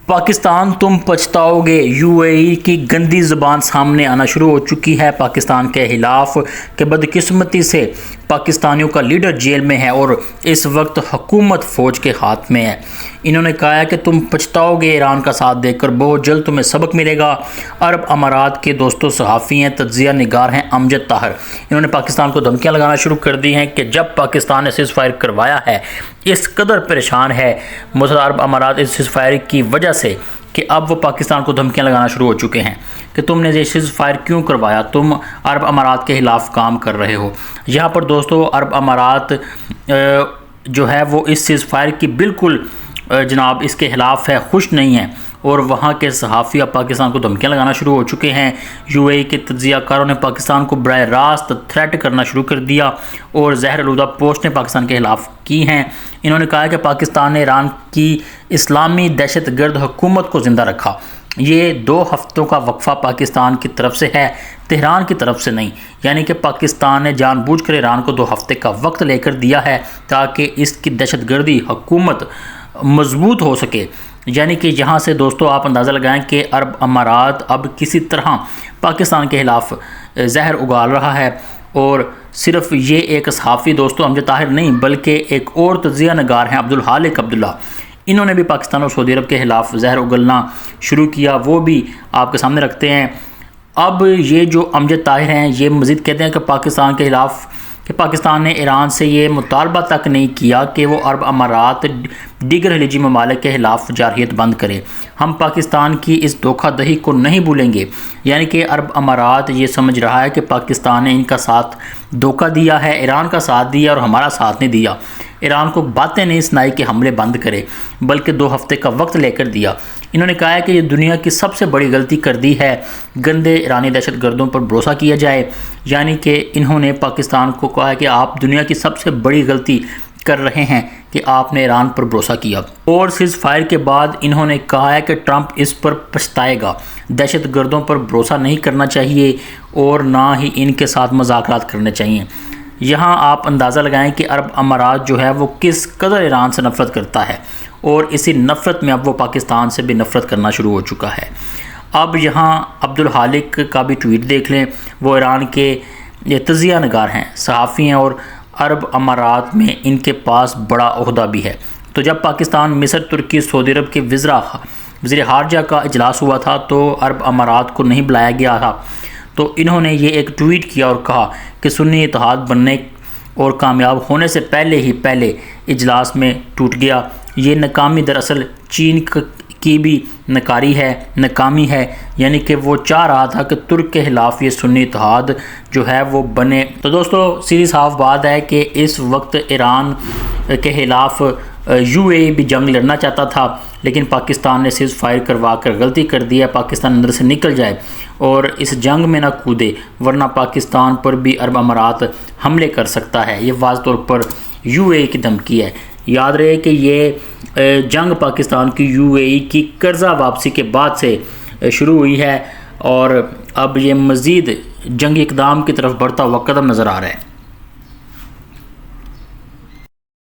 پاکستان تم پچھتاؤ گے، یو اے ای کی گندی زبان سامنے آنا شروع ہو چکی ہے پاکستان کے خلاف کہ بدقسمتی سے پاکستانیوں کا لیڈر جیل میں ہے اور اس وقت حکومت فوج کے ہاتھ میں ہے۔ انہوں نے کہا ہے کہ تم پچھتاؤ گے ایران کا ساتھ دے کر، بہت جلد تمہیں سبق ملے گا۔ عرب امارات کے دوستوں صحافی ہیں، تجزیہ نگار ہیں امجد طاہر، انہوں نے پاکستان کو دھمکیاں لگانا شروع کر دی ہیں کہ جب پاکستان نے سیز فائر کروایا ہے، اس قدر پریشان ہے متحدہ عرب امارات اس سیز فائر کی وجہ سے کہ اب وہ پاکستان کو دھمکیاں لگانا شروع ہو چکے ہیں کہ تم نے یہ سیز فائر کیوں کروایا، تم عرب امارات کے خلاف کام کر رہے ہو۔ یہاں پر دوستو عرب امارات جو ہے وہ اس سیز فائر کی بالکل جناب اس کے خلاف ہے، خوش نہیں ہے، اور وہاں کے صحافی اب پاکستان کو دھمکیاں لگانا شروع ہو چکے ہیں۔ یو اے ای کے تجزیہ کاروں نے پاکستان کو براہ راست تھریٹ کرنا شروع کر دیا اور زہر آلودہ پوسٹیں پاکستان کے خلاف کی ہیں۔ انہوں نے کہا کہ پاکستان نے ایران کی اسلامی دہشت گرد حکومت کو زندہ رکھا، یہ 2 ہفتوں کا وقفہ پاکستان کی طرف سے ہے، تہران کی طرف سے نہیں، یعنی کہ پاکستان نے جان بوجھ کر ایران کو 2 ہفتے کا وقت لے کر دیا ہے تاکہ اس کی دہشت گردی حکومت مضبوط ہو سکے۔ یعنی کہ یہاں سے دوستو آپ اندازہ لگائیں کہ عرب امارات اب کسی طرح پاکستان کے خلاف زہر اگال رہا ہے، اور صرف یہ ایک صحافی دوستو امجد طاہر نہیں بلکہ ایک اور تجزیہ نگار ہیں عبدالخالق عبداللہ، انہوں نے بھی پاکستان اور سعودی عرب کے خلاف زہر اگلنا شروع کیا، وہ بھی آپ کے سامنے رکھتے ہیں۔ اب یہ جو امجد طاہر ہیں یہ مزید کہتے ہیں کہ پاکستان کے خلاف کہ پاکستان نے ایران سے یہ مطالبہ تک نہیں کیا کہ وہ عرب امارات دیگر خلیجی ممالک کے خلاف جارحیت بند کرے، ہم پاکستان کی اس دھوکہ دہی کو نہیں بھولیں گے۔ یعنی کہ عرب امارات یہ سمجھ رہا ہے کہ پاکستان نے ان کا ساتھ دھوکہ دیا ہے، ایران کا ساتھ دیا اور ہمارا ساتھ نہیں دیا، ایران کو باتیں نہیں سنائی کہ حملے بند کرے بلکہ 2 ہفتے کا وقت لے کر دیا۔ انہوں نے کہا ہے کہ یہ دنیا کی سب سے بڑی غلطی کر دی ہے، گندے ایرانی دہشت گردوں پر بھروسہ کیا جائے۔ یعنی کہ انہوں نے پاکستان کو کہا ہے کہ آپ دنیا کی سب سے بڑی غلطی کر رہے ہیں کہ آپ نے ایران پر بھروسہ کیا، اور سیز فائر کے بعد انہوں نے کہا ہے کہ ٹرمپ اس پر پچھتائے گا، دہشت گردوں پر بھروسہ نہیں کرنا چاہیے اور نہ ہی ان کے ساتھ مذاکرات کرنے چاہیے۔ یہاں آپ اندازہ لگائیں کہ عرب امارات جو ہے وہ کس قدر ایران سے نفرت کرتا ہے، اور اسی نفرت میں اب وہ پاکستان سے بھی نفرت کرنا شروع ہو چکا ہے۔ اب یہاں عبدالخالق کا بھی ٹویٹ دیکھ لیں، وہ ایران کے تجزیہ نگار ہیں، صحافی ہیں، اور عرب امارات میں ان کے پاس بڑا عہدہ بھی ہے۔ تو جب پاکستان، مصر، ترکی، سعودی عرب کے وزیر خارجہ کا اجلاس ہوا تھا تو عرب امارات کو نہیں بلایا گیا تھا، تو انہوں نے یہ ایک ٹویٹ کیا اور کہا کہ سنی اتحاد بننے اور کامیاب ہونے سے پہلے اجلاس میں ٹوٹ گیا، یہ ناکامی دراصل چین کی بھی ناکامی ہے، یعنی کہ وہ چاہ رہا تھا کہ ترک کے خلاف یہ سنی اتحاد جو ہے وہ بنے۔ تو دوستو سیدھی صاف بات ہے کہ اس وقت ایران کے خلاف یو اے ای بھی جنگ لڑنا چاہتا تھا، لیکن پاکستان نے سیز فائر کروا کر غلطی کر دی ہے، پاکستان اندر سے نکل جائے اور اس جنگ میں نہ کودے، ورنہ پاکستان پر بھی عرب امارات حملے کر سکتا ہے۔ یہ واضح طور پر یو اے ای کی دھمکی ہے۔ یاد رہے کہ یہ جنگ پاکستان کی یو اے ای کی قرضہ واپسی کے بعد سے شروع ہوئی ہے، اور اب یہ مزید جنگی اقدام کی طرف بڑھتا ہوا قدم نظر آ رہا ہے۔